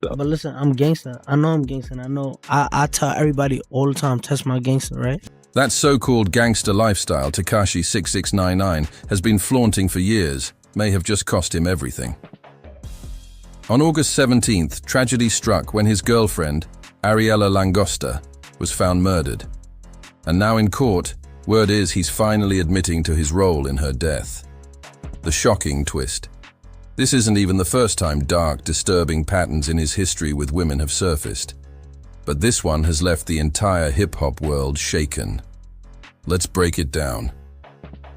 But listen, I'm gangster. I know I'm gangster. And I know I tell everybody all the time, test my gangster, right? That so-called gangster lifestyle Tekashi 6ix9ine has been flaunting for years may have just cost him everything. On August 17th, tragedy struck when his girlfriend, Ariela Langosta, was found murdered. And now in court, word is he's finally admitting to his role in her death. The shocking twist. This isn't even the first time dark, disturbing patterns in his history with women have surfaced. But this one has left the entire hip-hop world shaken. Let's break it down.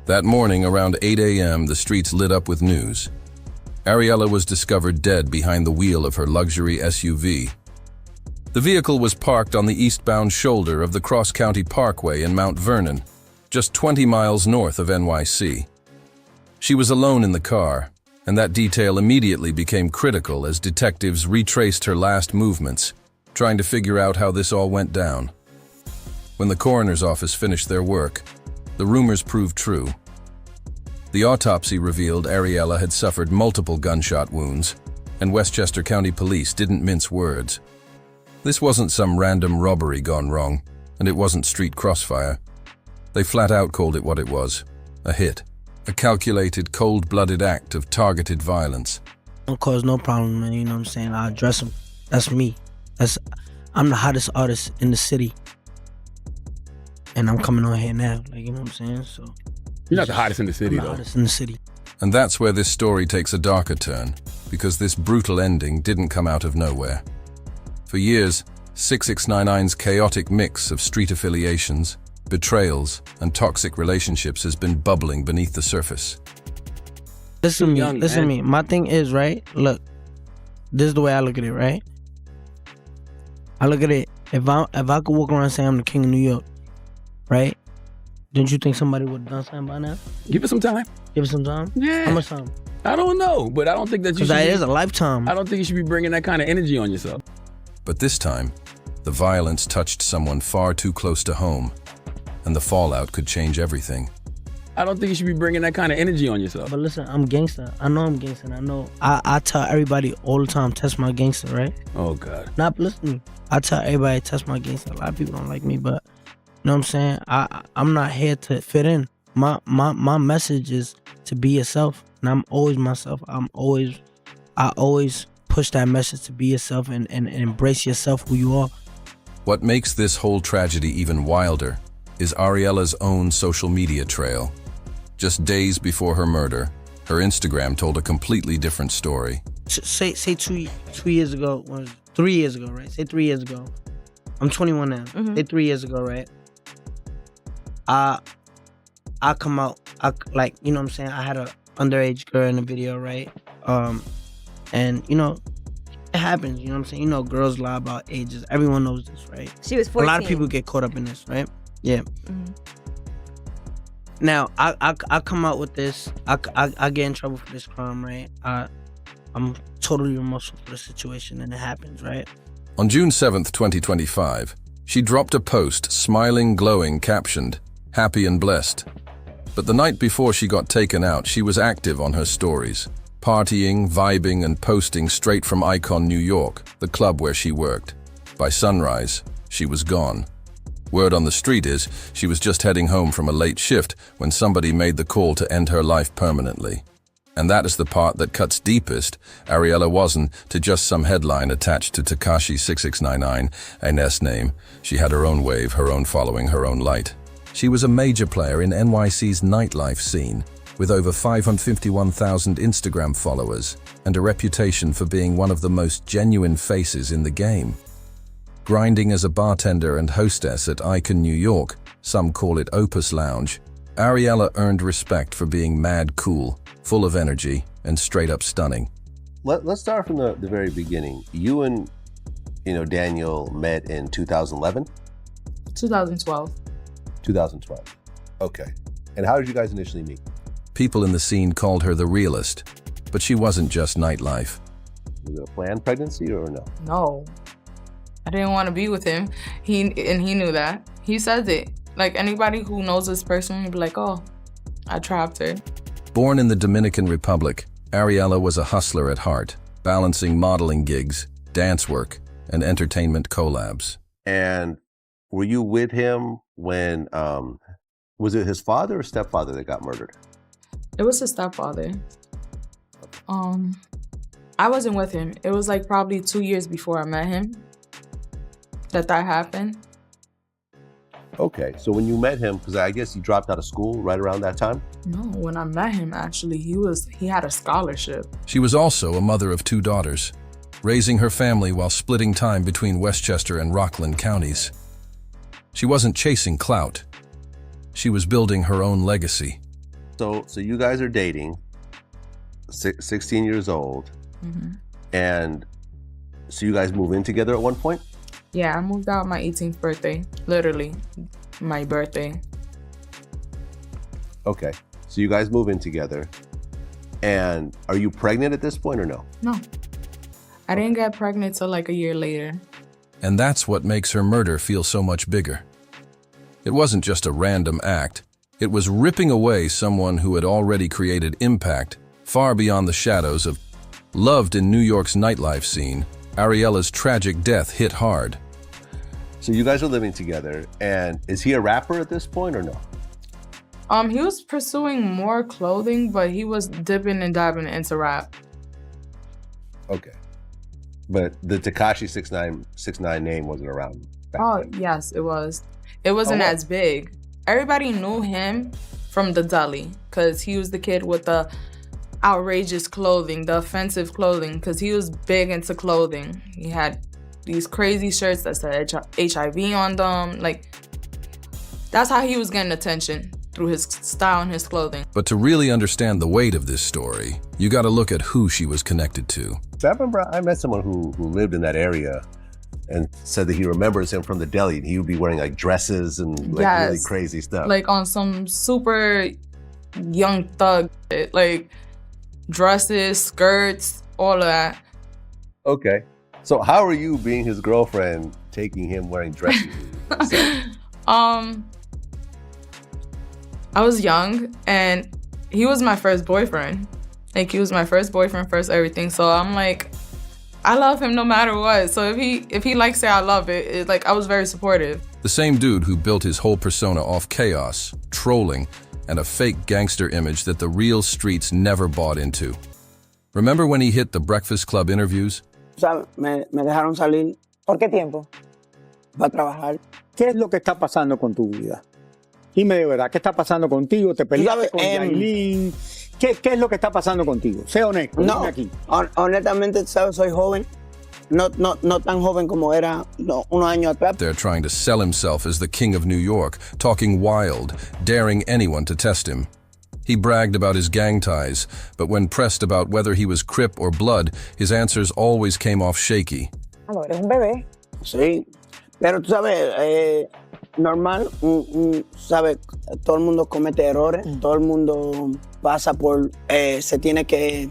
That morning, around 8 a.m., the streets lit up with news. Ariela was discovered dead behind the wheel of her luxury SUV. The vehicle was parked on the eastbound shoulder of the Cross County Parkway in Mount Vernon, just 20 miles north of NYC. She was alone in the car, and that detail immediately became critical as detectives retraced her last movements, trying to figure out how this all went down. When the coroner's office finished their work, the rumors proved true. The autopsy revealed Ariela had suffered multiple gunshot wounds, and Westchester County Police didn't mince words. This wasn't some random robbery gone wrong, and it wasn't street crossfire. They flat out called it what it was, a hit. A calculated, cold-blooded act of targeted violence. Don't cause no problem, man. You know what I'm saying? I address them. That's me. I'm the hottest artist in the city. And I'm coming on here now. Like, you know what I'm saying? So you're not the hottest in the city, I'm the hottest in the city. And that's where this story takes a darker turn, because this brutal ending didn't come out of nowhere. For years, 6ix9ine's chaotic mix of street affiliations, betrayals, and toxic relationships has been bubbling beneath the surface. Listen to me. My thing is, right? Look, this is the way I look at it, right? I look at it, if I could walk around and say I'm the king of New York, right? Don't you think somebody would have done something by now? Give it some time. Give it some time? Yeah. How much time? I don't know, but I don't think that you should. Because that is a lifetime. I don't think you should be bringing that kind of energy on yourself. But this time, the violence touched someone far too close to home, and the fallout could change everything. I don't think you should be bringing that kind of energy on yourself. But listen, I'm gangster. I know I'm gangster. And I know I tell everybody all the time, test my gangster, right? Oh, God. Not listen to me. I tell everybody, test my gangster. A lot of people don't like me, but you know what I'm saying? I'm not here to fit in. My message is to be yourself. And I'm always myself. I always push that message to be yourself and embrace yourself who you are. What makes this whole tragedy even wilder is Ariela's own social media trail. Just days before her murder, her Instagram told a completely different story. Say 2 years ago, 3 years ago, right? Say 3 years ago. I'm 21 now. Say 3 years ago, right? I come out, like, you know what I'm saying? I had a underage girl in the video, right? And, you know, it happens, you know what I'm saying? You know, girls lie about ages. Everyone knows this, right? She was 14. A lot of people get caught up in this, right? Yeah. Now, I come out with this. I get in trouble for this crime, right? I'm totally remorseful for the situation, and it happens, right? On June 7th, 2025, she dropped a post, smiling, glowing, captioned, "Happy and blessed." But the night before she got taken out, she was active on her stories, partying, vibing, and posting straight from Icon, New York, the club where she worked. By sunrise, she was gone. Word on the street is she was just heading home from a late shift when somebody made the call to end her life permanently. And that is the part that cuts deepest. Ariela wasn't to just some headline attached to Tekashi 6ix9ine, a name. She had her own wave, her own following, her own light. She was a major player in NYC's nightlife scene, with over 551,000 Instagram followers and a reputation for being one of the most genuine faces in the game. Grinding as a bartender and hostess at Icon, New York, some call it Opus Lounge, Ariela earned respect for being mad cool, full of energy, and straight up stunning. Let's start from the very beginning. You and Daniel met in 2011? 2012. 2012. Okay. And how did you guys initially meet? People in the scene called her the realist, but she wasn't just nightlife. Was it a planned pregnancy or no? No. I didn't want to be with him. He knew that. He says it. Like, anybody who knows this person would be like, oh, I trapped her. Born in the Dominican Republic, Ariela was a hustler at heart, balancing modeling gigs, dance work, and entertainment collabs. And were you with him when, was it his father or stepfather that got murdered? It was his stepfather. I wasn't with him. It was like probably 2 years before I met him that happened. Okay, so when you met him, because I guess you dropped out of school right around that time? No, when I met him, actually, he had a scholarship. She was also a mother of 2 daughters, raising her family while splitting time between Westchester and Rockland counties. She wasn't chasing clout. She was building her own legacy. So you guys are dating, 16 years old, and so you guys move in together at one point? Yeah, I moved out my 18th birthday, literally my birthday. Okay, so you guys move in together, and are you pregnant at this point or no? No, I didn't get pregnant till like a year later. And that's what makes her murder feel so much bigger. It wasn't just a random act. It was ripping away someone who had already created impact far beyond the shadows of. Loved in New York's nightlife scene, Ariela's tragic death hit hard. So you guys are living together, and is he a rapper at this point or no? He was pursuing more clothing, but he was dipping and dabbing into rap. Okay. But the Tekashi 6ix9ine name wasn't around back then. Yes, it was. It wasn't as big. Everybody knew him from the deli, because he was the kid with the outrageous clothing, the offensive clothing, because he was big into clothing. He had these crazy shirts that said HIV on them. Like, that's how he was getting attention, through his style and his clothing. But to really understand the weight of this story, you gotta look at who she was connected to. So I remember I met someone who lived in that area and said that he remembers him from the deli. He would be wearing like dresses and like really crazy stuff. Like on some super young thug shit. Like dresses, skirts, all of that. Okay. So how are you, being his girlfriend, taking him wearing dresses? I was young and he was my first boyfriend. Like, he was my first boyfriend, first everything. So I'm like, I love him no matter what. So if he likes it, I love it. It's like, I was very supportive. The same dude who built his whole persona off chaos, trolling, and a fake gangster image that the real streets never bought into. Remember when he hit the Breakfast Club interviews? Me dejaron salir. ¿Por qué tiempo? Para trabajar. ¿Qué es lo que está pasando con tu vida? Dime de verdad, ¿qué está pasando contigo? ¿Te peleaste con Yailin? ¿Qué es lo que está pasando contigo? Sé honesto, no, dime aquí. Honestamente, ¿sabes? Soy joven. No tan joven como era unos años atrás. They're trying to sell himself as the king of New York, talking wild, daring anyone to test him. He bragged about his gang ties, but when pressed about whether he was Crip or Blood, his answers always came off shaky. No, eres un bebé. Sí, pero tú sabes, normal, sabes, todo el mundo comete errores, todo el mundo pasa por, se tiene que,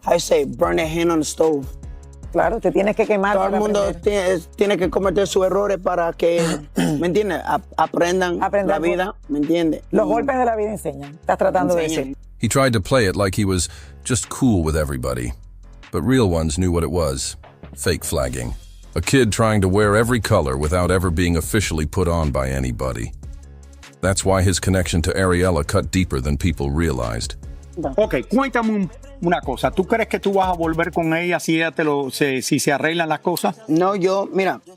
how you say, burn a hand on the stove. Claro, te tienes que quemar. Todo el mundo tiene que cometer sus errores para que, ¿me entiendes? Aprendan la vida, ¿me entiendes? Los golpes de la vida enseñan. Estás tratando de decir. He tried to play it like he was just cool with everybody. But real ones knew what it was. Fake flagging. A kid trying to wear every color without ever being officially put on by anybody. That's why his connection to Ariela cut deeper than people realized. Ok, cuéntame una cosa. ¿Tú crees que tú vas a volver con ella si ella si se arreglan las cosas? No, mira, yo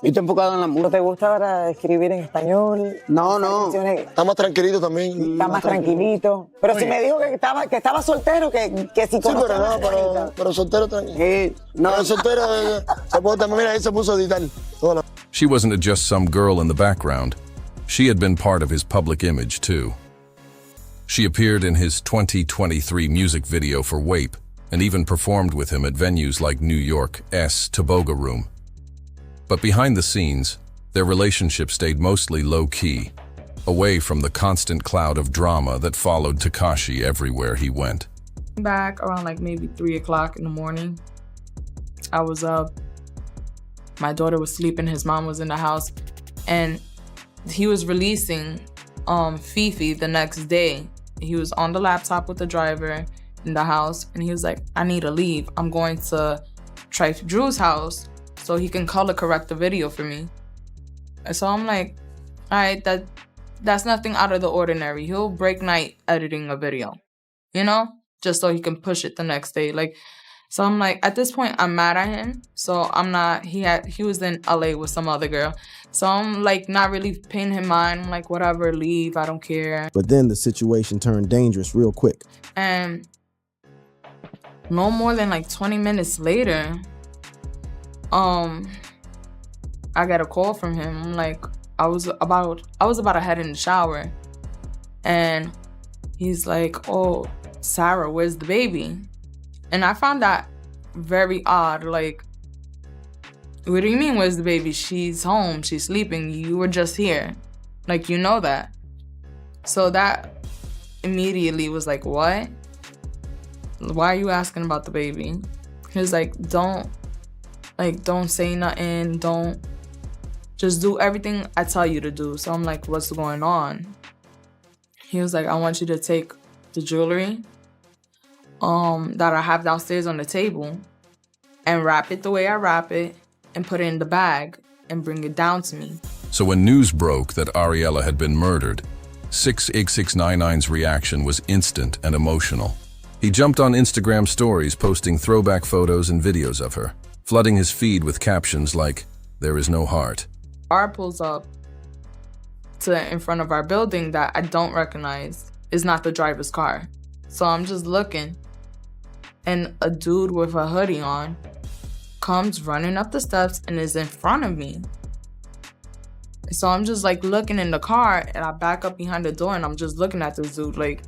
estoy enfocado en la música. ¿No te gusta ahora escribir en español? No. Está más tranquilito también. Está más tranquilito. Pero si me dijo que estaba soltero, que si conocía. Sí, pero soltero tranquilo. No. Pero soltero se puede también, mira, ahí se puso a editar. She wasn't just some girl in the background. She had been part of his public image, too. She appeared in his 2023 music video for WAPE and even performed with him at venues like New York's Toboga Room. But behind the scenes, their relationship stayed mostly low-key, away from the constant cloud of drama that followed Tekashi everywhere he went. Back around like maybe 3 o'clock in the morning, I was up. My daughter was sleeping, his mom was in the house, and he was releasing Fifi the next day. He was on the laptop with the driver in the house, and he was like, I need to leave. I'm going to Trife Drew's house so he can color correct the video for me. And so I'm like, all right, that's nothing out of the ordinary. He'll break night editing a video, you know, just so he can push it the next day. Like, so I'm like, at this point, I'm mad at him. So I'm not, he was in LA with some other girl. So I'm like, not really paying him mind. I'm like, whatever, leave, I don't care. But then the situation turned dangerous real quick. And no more than like 20 minutes later, I got a call from him. I'm like, I was about to head in the shower, and he's like, "Oh, Sarah, where's the baby?" And I found that very odd. Like, what do you mean, where's the baby? She's home. She's sleeping. You were just here. Like, you know that. So that immediately was like, what? Why are you asking about the baby? He was like, don't say nothing. Just do everything I tell you to do. So I'm like, what's going on? He was like, I want you to take the jewelry that I have downstairs on the table and wrap it the way I wrap it and put it in the bag and bring it down to me. So when news broke that Ariela had been murdered, 6ix9ine's reaction was instant and emotional. He jumped on Instagram stories posting throwback photos and videos of her, flooding his feed with captions like, "There is no heart." Car pulls up in front of our building that I don't recognize. Is not the driver's car. So I'm just looking, and a dude with a hoodie on comes running up the steps and is in front of me. So I'm just like looking in the car, and I back up behind the door, and I'm just looking at this dude like,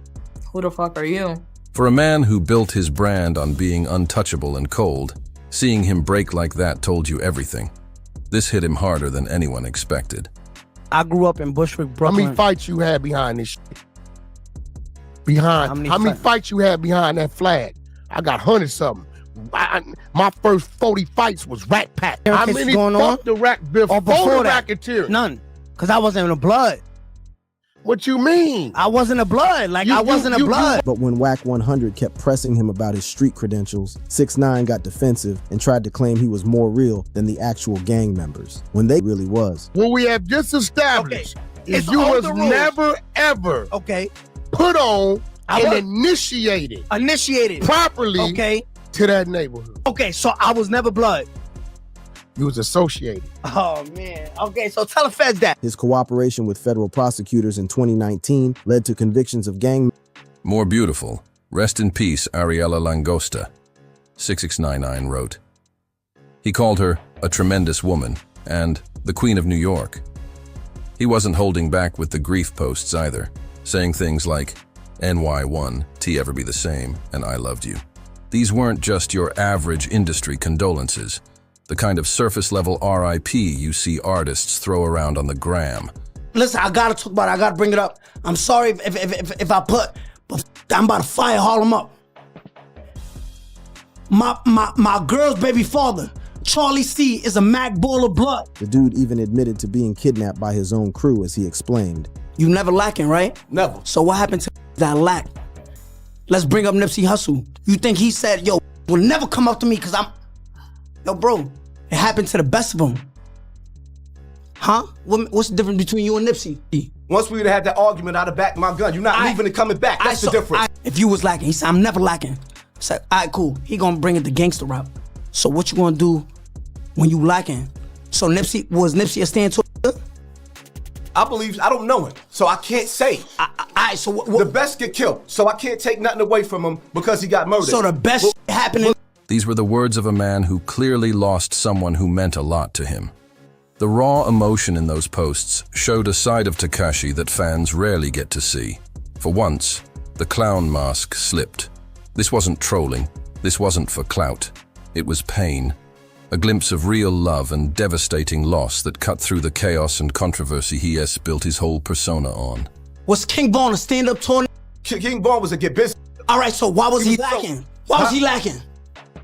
who the fuck are you? For a man who built his brand on being untouchable and cold, seeing him break like that told you everything. This hit him harder than anyone expected. I grew up in Bushwick, Brooklyn. How many fights you had behind this shit? How many fights you had behind that flag? I got 100-something. My first 40 fights was Rat Pack. How many fuck the Rat before the Racketeer? None, because I wasn't in the blood. What you mean? I wasn't a blood. Like, I wasn't a blood. But when Whack 100 kept pressing him about his street credentials, 6ix9ine got defensive and tried to claim he was more real than the actual gang members, when they really was. What we have just established is you was never, ever put on and initiated properly to that neighborhood. Okay, so I was never blood. You was associated. Oh, man. Okay, so tell the feds that. His cooperation with federal prosecutors in 2019 led to convictions of gang. More beautiful. Rest in peace, Ariela Langosta, 6ix9ine wrote. He called her a tremendous woman and the Queen of New York. He wasn't holding back with the grief posts either, saying things like, NY1, T ever be the same, and I loved you. These weren't just your average industry condolences, the kind of surface-level RIP you see artists throw around on the gram. Listen, I gotta talk about it. I gotta bring it up. I'm sorry if I but I'm about to fire Harlem up. My girl's baby father, Charlie C, is a Mac ball of blood. The dude even admitted to being kidnapped by his own crew, as he explained. You never lacking, right? Never. So what happened to that lack? Let's bring up Nipsey Hussle. You think he said, yo, will never come up to me because I'm... Yo, bro, it happened to the best of them. Huh? What's the difference between you and Nipsey? Once we would have had that argument, I'd have backed my gun. You're not leaving and coming back. That's the difference. If you was lacking, he said, I'm never lacking. I said, all right, cool. He gonna bring it the gangster route. So what you gonna do when you lacking? So was Nipsey a stand to? I don't know him, so I can't say. So the best get killed, so I can't take nothing away from him because he got murdered. So the best happening. These were the words of a man who clearly lost someone who meant a lot to him. The raw emotion in those posts showed a side of Tekashi that fans rarely get to see. For once, the clown mask slipped. This wasn't trolling. This wasn't for clout. It was pain. A glimpse of real love and devastating loss that cut through the chaos and controversy he has built his whole persona on. Was King Von a stand-up tour? King Von was a get busy. All right, so why was he lacking? Why was he lacking?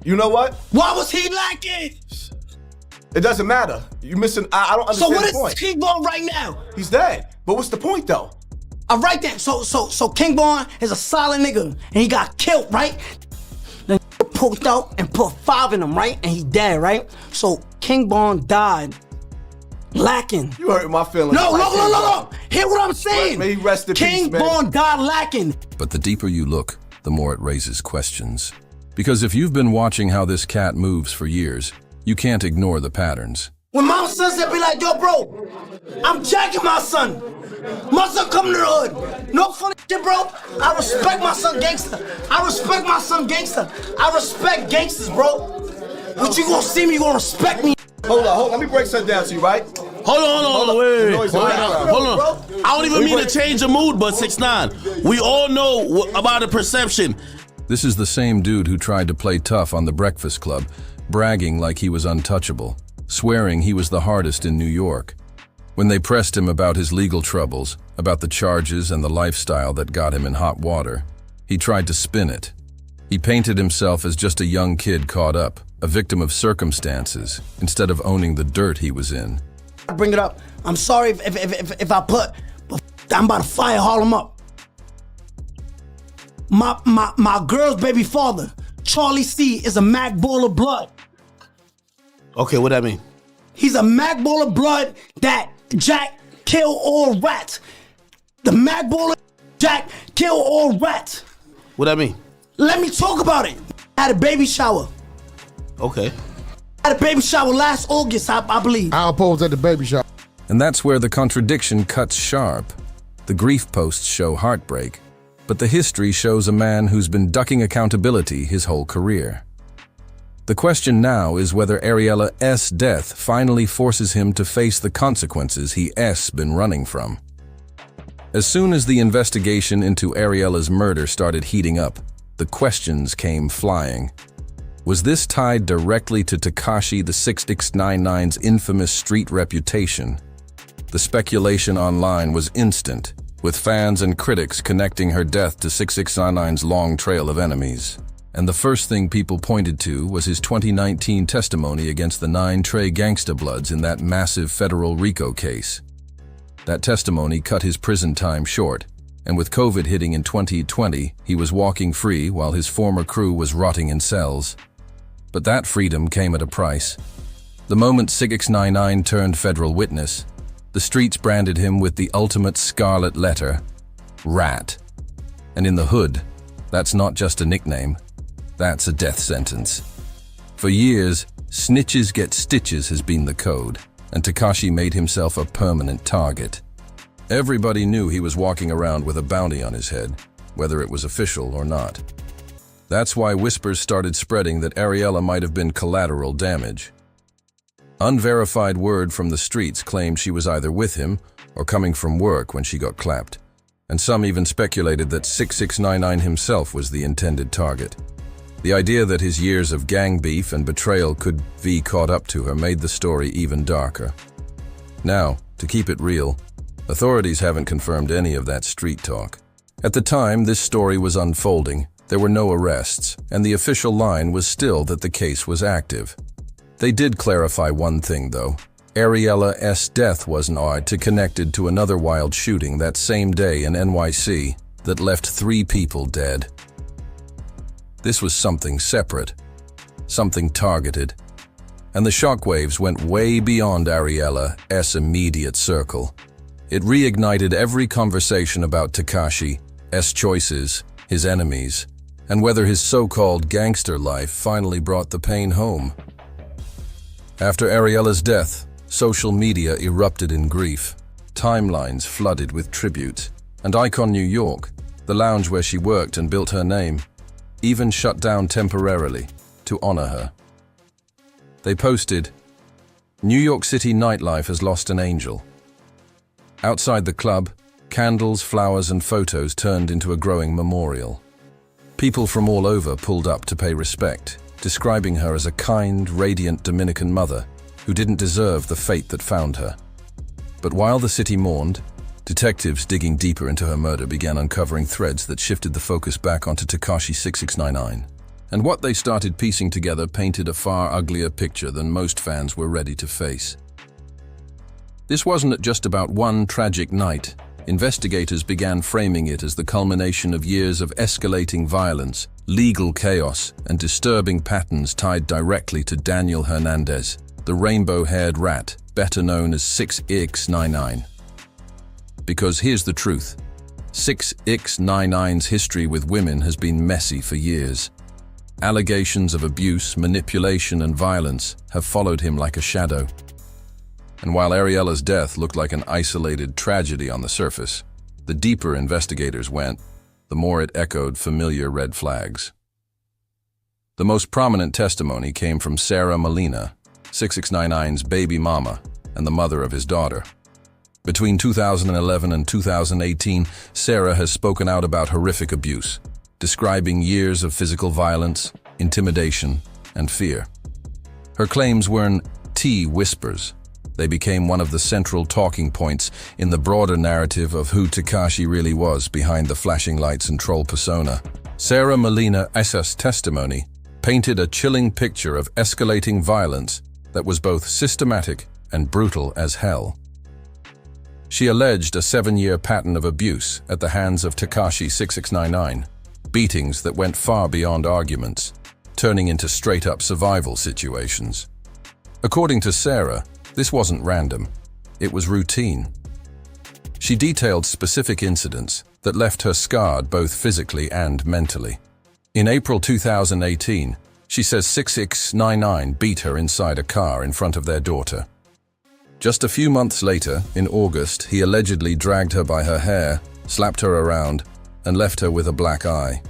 You know what? Why was he lacking? It doesn't matter. You missing, I don't understand the point. So what is King Von right now? He's dead. But what's the point though? All right then, so King Von is a solid nigga and he got killed, right? Then poked out and put 5 in him, right? And he dead, right? So King Von died lacking. You hurt my feelings. No. Hear what I'm saying. May he rest in King peace, man. Von died lacking. But the deeper you look, the more it raises questions. Because if you've been watching how this cat moves for years, you can't ignore the patterns. When my son said, be like, yo, bro, I'm jacking my son. My son coming to the hood. No funny shit, bro. I respect my son gangster. I respect my son gangster. I respect gangsters, bro. But you gonna see me, you gonna respect me. Hold on. Let me break something down to you, right? Hold on, wait. Hold on. I don't even mean to change the mood, but 6ix9ine, we all know about the perception. This is the same dude who tried to play tough on The Breakfast Club, bragging like he was untouchable, swearing he was the hardest in New York. When they pressed him about his legal troubles, about the charges and the lifestyle that got him in hot water, he tried to spin it. He painted himself as just a young kid caught up, a victim of circumstances, instead of owning the dirt he was in. I bring it up. I'm sorry if I put, but I'm about to fire Harlem up. My girl's baby father, Charlie C, is a Mac ball of blood. Okay, what that mean? He's a Mac ball of blood that Jack kill all rats. The Mac ball of Jack kill all rats. What that mean? Let me talk about it. I had a baby shower. Okay. I had a baby shower last August, I believe. I oppose at the baby shower. And that's where the contradiction cuts sharp. The grief posts show heartbreak, but the history shows a man who's been ducking accountability his whole career. The question now is whether Ariela's death finally forces him to face the consequences he's been running from. As soon as the investigation into Ariela's murder started heating up, the questions came flying. Was this tied directly to Tekashi the 6ix9ine's infamous street reputation? The speculation online was instant, with fans and critics connecting her death to 6ix9ine's long trail of enemies. And the first thing people pointed to was his 2019 testimony against the 9 Trey gangsta bloods in that massive federal RICO case. That testimony cut his prison time short, and with COVID hitting in 2020, he was walking free while his former crew was rotting in cells. But that freedom came at a price. The moment 6ix9ine turned federal witness, the streets branded him with the ultimate scarlet letter, Rat. And in the hood, that's not just a nickname, that's a death sentence. For years, snitches get stitches has been the code, and Tekashi made himself a permanent target. Everybody knew he was walking around with a bounty on his head, whether it was official or not. That's why whispers started spreading that Ariela might have been collateral damage. Unverified word from the streets claimed she was either with him or coming from work when she got clapped, and some even speculated that 6ix9ine himself was the intended target. The idea that his years of gang beef and betrayal could be caught up to her made the story even darker. Now, to keep it real, authorities haven't confirmed any of that street talk. At the time this story was unfolding, there were no arrests, and the official line was still that the case was active. They did clarify one thing, though. Ariela's death wasn't connected to another wild shooting that same day in NYC that left 3 people dead. This was something separate, something targeted, and the shockwaves went way beyond Ariela's immediate circle. It reignited every conversation about Tekashi's choices, his enemies, and whether his so-called gangster life finally brought the pain home. After Ariela's death, social media erupted in grief. Timelines flooded with tributes, and Icon New York, the lounge where she worked and built her name, even shut down temporarily to honor her. They posted, "New York City nightlife has lost an angel." Outside the club, candles, flowers, and photos turned into a growing memorial. People from all over pulled up to pay respect, describing her as a kind, radiant Dominican mother who didn't deserve the fate that found her. But while the city mourned, detectives digging deeper into her murder began uncovering threads that shifted the focus back onto Tekashi 6ix9ine. And what they started piecing together painted a far uglier picture than most fans were ready to face. This wasn't just about one tragic night. investigators began framing it as the culmination of years of escalating violence, legal chaos, and disturbing patterns tied directly to Daniel Hernandez, the rainbow-haired rat, better known as 6ix9ine. Because here's the truth. 6ix9ine's history with women has been messy for years. Allegations of abuse, manipulation, and violence have followed him like a shadow. And while Ariela's death looked like an isolated tragedy on the surface, the deeper investigators went, the more it echoed familiar red flags. The most prominent testimony came from Sarah Molina, 6ix9ine's baby mama and the mother of his daughter. Between 2011 and 2018, Sarah has spoken out about horrific abuse, describing years of physical violence, intimidation, and fear. Her claims weren't whispers. They became one of the central talking points in the broader narrative of who Tekashi really was behind the flashing lights and troll persona. Sarah Molina's testimony painted a chilling picture of escalating violence that was both systematic and brutal as hell. She alleged a 7-year pattern of abuse at the hands of Tekashi 6ix9ine, beatings that went far beyond arguments, turning into straight-up survival situations. According to Sarah, this wasn't random, it was routine. She detailed specific incidents that left her scarred both physically and mentally. In April 2018, she says 6ix9ine beat her inside a car in front of their daughter. Just a few months later, in August, he allegedly dragged her by her hair, slapped her around, and left her with a black eye.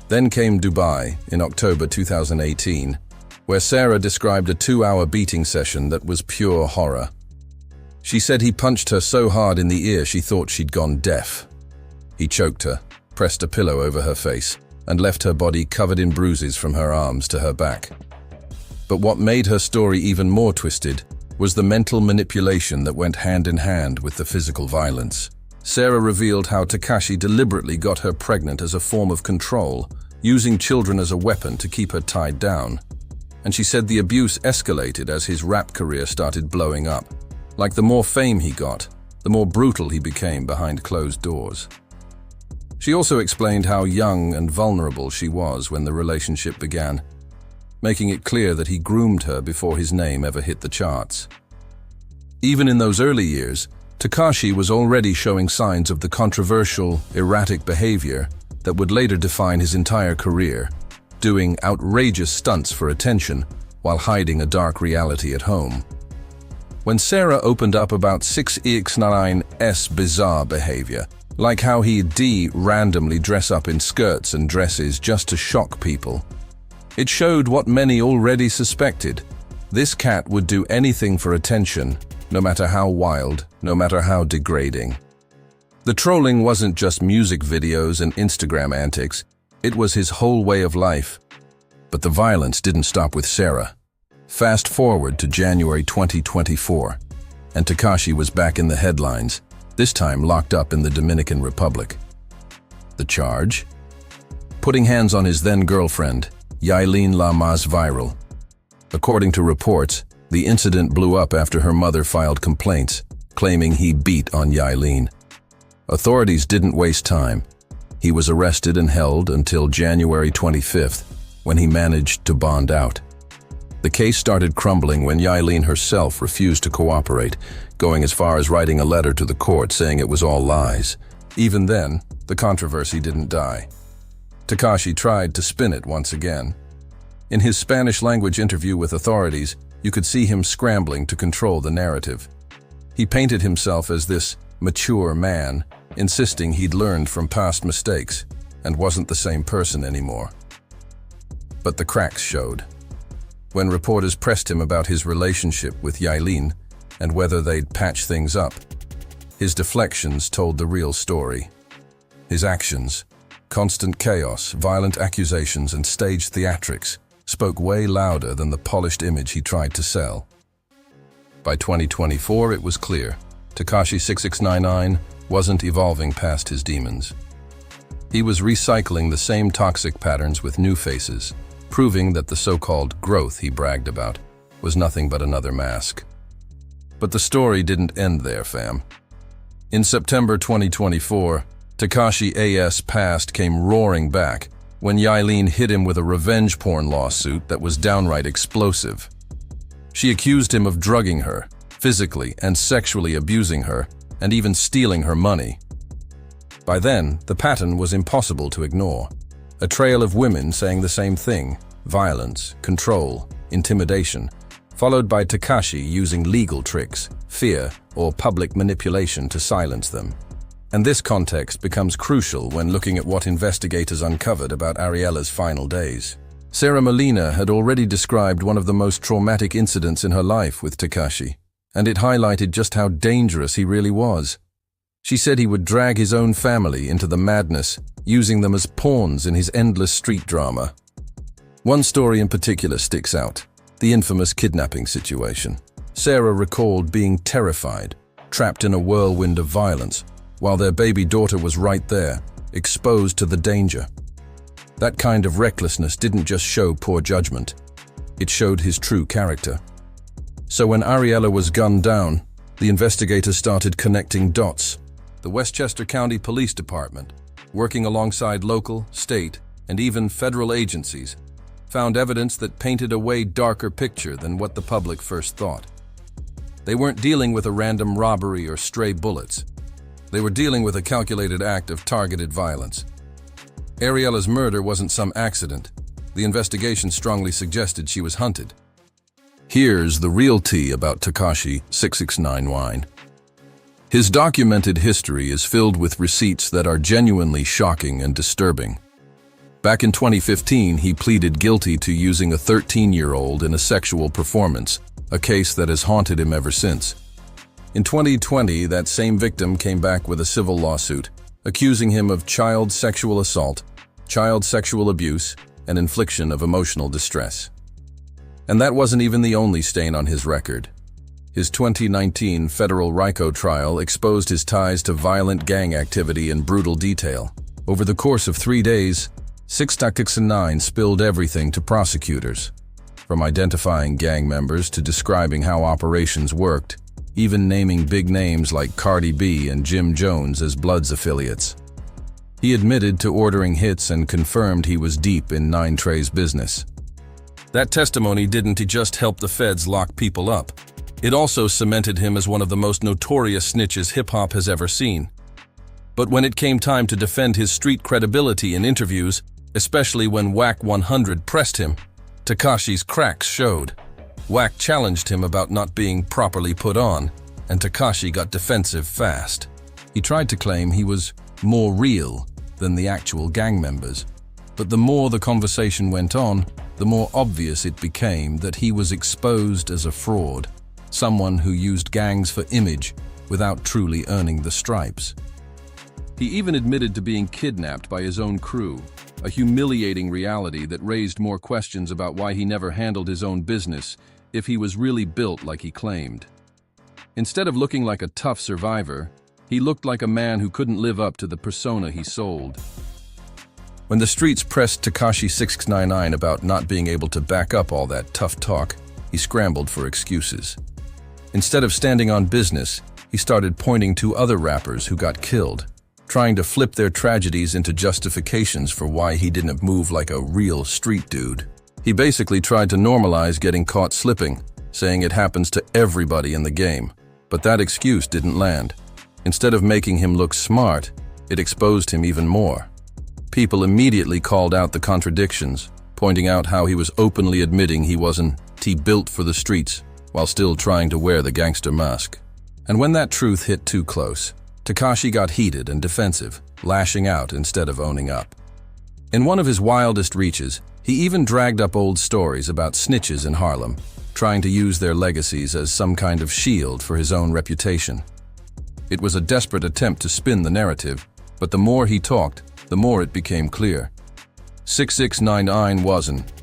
Then came Dubai in October 2018, where Sarah described a 2-hour beating session that was pure horror. She said he punched her so hard in the ear she thought she'd gone deaf. He choked her, pressed a pillow over her face, and left her body covered in bruises from her arms to her back. But what made her story even more twisted was the mental manipulation that went hand in hand with the physical violence. Sarah revealed how Tekashi deliberately got her pregnant as a form of control, using children as a weapon to keep her tied down. And she said the abuse escalated as his rap career started blowing up. Like the more fame he got, the more brutal he became behind closed doors. She also explained how young and vulnerable she was when the relationship began, making it clear that he groomed her before his name ever hit the charts. Even in those early years, Tekashi was already showing signs of the controversial, erratic behavior that would later define his entire career, doing outrageous stunts for attention while hiding a dark reality at home. When Sarah opened up about 6ix9ine's bizarre behavior, like how he'd randomly dress up in skirts and dresses just to shock people, it showed what many already suspected. This cat would do anything for attention, no matter how wild, no matter how degrading. The trolling wasn't just music videos and Instagram antics, it was his whole way of life. But the violence didn't stop with Sarah. Fast forward to January 2024, and Tekashi was back in the headlines, this time locked up in the Dominican Republic. The charge? Putting hands on his then-girlfriend, Yailin Lamas viral. According to reports, the incident blew up after her mother filed complaints, claiming he beat on Yailin. Authorities didn't waste time. He was arrested and held until January 25th, when he managed to bond out. The case started crumbling when Yailin herself refused to cooperate, going as far as writing a letter to the court saying it was all lies. Even then, the controversy didn't die. Tekashi tried to spin it once again. In his Spanish-language interview with authorities, you could see him scrambling to control the narrative. He painted himself as this mature man, insisting he'd learned from past mistakes and wasn't the same person anymore. But the cracks showed. When reporters pressed him about his relationship with Yailin and whether they'd patch things up, his deflections told the real story. His actions, constant chaos, violent accusations, and staged theatrics spoke way louder than the polished image he tried to sell. By 2024, it was clear Tekashi 6ix9ine wasn't evolving past his demons. He was recycling the same toxic patterns with new faces, proving that the so-called growth he bragged about was nothing but another mask. But the story didn't end there, fam. In September 2024, Tekashi A.S. past came roaring back when Yailin hit him with a revenge porn lawsuit that was downright explosive. She accused him of drugging her, physically and sexually abusing her, and even stealing her money. By then, the pattern was impossible to ignore. A trail of women saying the same thing: violence, control, intimidation, followed by Tekashi using legal tricks, fear, or public manipulation to silence them. And this context becomes crucial when looking at what investigators uncovered about Ariela's final days. Sarah Molina had already described one of the most traumatic incidents in her life with Tekashi, and it highlighted just how dangerous he really was. She said he would drag his own family into the madness, using them as pawns in his endless street drama. One story in particular sticks out: the infamous kidnapping situation. Sarah recalled being terrified, trapped in a whirlwind of violence, while their baby daughter was right there, exposed to the danger. That kind of recklessness didn't just show poor judgment, it showed his true character. So when Ariela was gunned down, the investigators started connecting dots. The Westchester County Police Department, working alongside local, state, and even federal agencies, found evidence that painted a way darker picture than what the public first thought. They weren't dealing with a random robbery or stray bullets. They were dealing with a calculated act of targeted violence. Ariela's murder wasn't some accident. The investigation strongly suggested she was hunted. Here's the real tea about Tekashi 6ix9ine. His documented history is filled with receipts that are genuinely shocking and disturbing. Back in 2015, he pleaded guilty to using a 13-year-old in a sexual performance, a case that has haunted him ever since. In 2020, that same victim came back with a civil lawsuit, accusing him of child sexual assault, child sexual abuse, and infliction of emotional distress. And that wasn't even the only stain on his record. His 2019 federal RICO trial exposed his ties to violent gang activity in brutal detail. Over the course of 3 days, 6ix9ine spilled everything to prosecutors, from identifying gang members to describing how operations worked, even naming big names like Cardi B and Jim Jones as Bloods affiliates. He admitted to ordering hits and confirmed he was deep in 9 Trey's business. That testimony didn't just help the feds lock people up. It also cemented him as one of the most notorious snitches hip-hop has ever seen. But when it came time to defend his street credibility in interviews, especially when Wack 100 pressed him, Tekashi's cracks showed. Wack challenged him about not being properly put on, and Tekashi got defensive fast. He tried to claim he was more real than the actual gang members. But the more the conversation went on, the more obvious it became that he was exposed as a fraud, someone who used gangs for image without truly earning the stripes. He even admitted to being kidnapped by his own crew, a humiliating reality that raised more questions about why he never handled his own business if he was really built like he claimed. Instead of looking like a tough survivor, he looked like a man who couldn't live up to the persona he sold. When the streets pressed Tekashi 6ix9ine about not being able to back up all that tough talk, he scrambled for excuses. Instead of standing on business, he started pointing to other rappers who got killed, trying to flip their tragedies into justifications for why he didn't move like a real street dude. He basically tried to normalize getting caught slipping, saying it happens to everybody in the game. But that excuse didn't land. Instead of making him look smart, it exposed him even more. People immediately called out the contradictions, pointing out how he was openly admitting he wasn't built for the streets, while still trying to wear the gangster mask. And when that truth hit too close, Tekashi got heated and defensive, lashing out instead of owning up. In one of his wildest reaches, he even dragged up old stories about snitches in Harlem, trying to use their legacies as some kind of shield for his own reputation. It was a desperate attempt to spin the narrative, but the more he talked, the more it became clear. 6ix9ine wasn't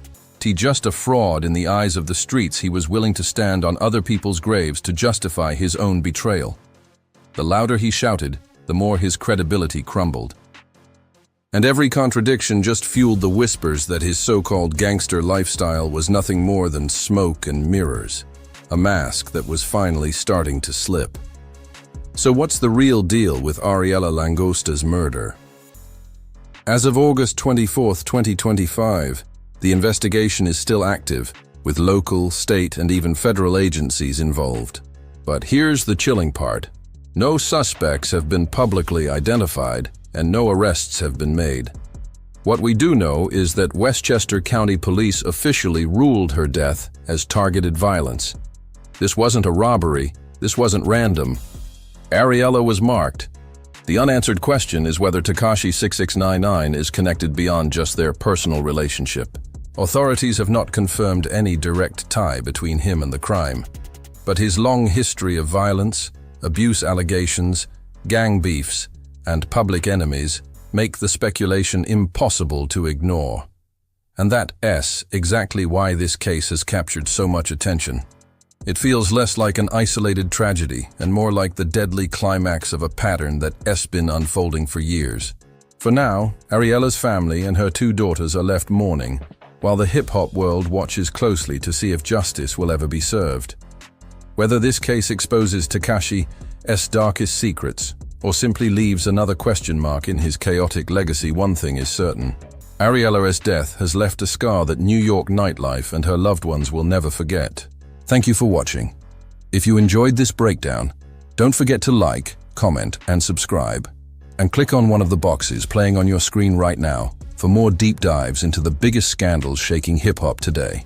just a fraud in the eyes of the streets. He was willing to stand on other people's graves to justify his own betrayal. The louder he shouted, the more his credibility crumbled. And every contradiction just fueled the whispers that his so-called gangster lifestyle was nothing more than smoke and mirrors, a mask that was finally starting to slip. So what's the real deal with Ariela Langosta's murder? As of August 24, 2025, the investigation is still active, with local, state, and even federal agencies involved. But here's the chilling part. No suspects have been publicly identified, and no arrests have been made. What we do know is that Westchester County Police officially ruled her death as targeted violence. This wasn't a robbery, this wasn't random. Ariela was marked. The unanswered question is whether Tekashi 6ix9ine is connected beyond just their personal relationship. Authorities have not confirmed any direct tie between him and the crime. But his long history of violence, abuse allegations, gang beefs, and public enemies make the speculation impossible to ignore. And that's exactly why this case has captured so much attention. It feels less like an isolated tragedy and more like the deadly climax of a pattern that's been unfolding for years. For now, Ariela's family and her 2 daughters are left mourning, while the hip-hop world watches closely to see if justice will ever be served. Whether this case exposes Tekashi's darkest secrets or simply leaves another question mark in his chaotic legacy, one thing is certain. Ariela's death has left a scar that New York nightlife and her loved ones will never forget. Thank you for watching. If you enjoyed this breakdown, don't forget to like, comment, and subscribe. And click on one of the boxes playing on your screen right now for more deep dives into the biggest scandals shaking hip-hop today.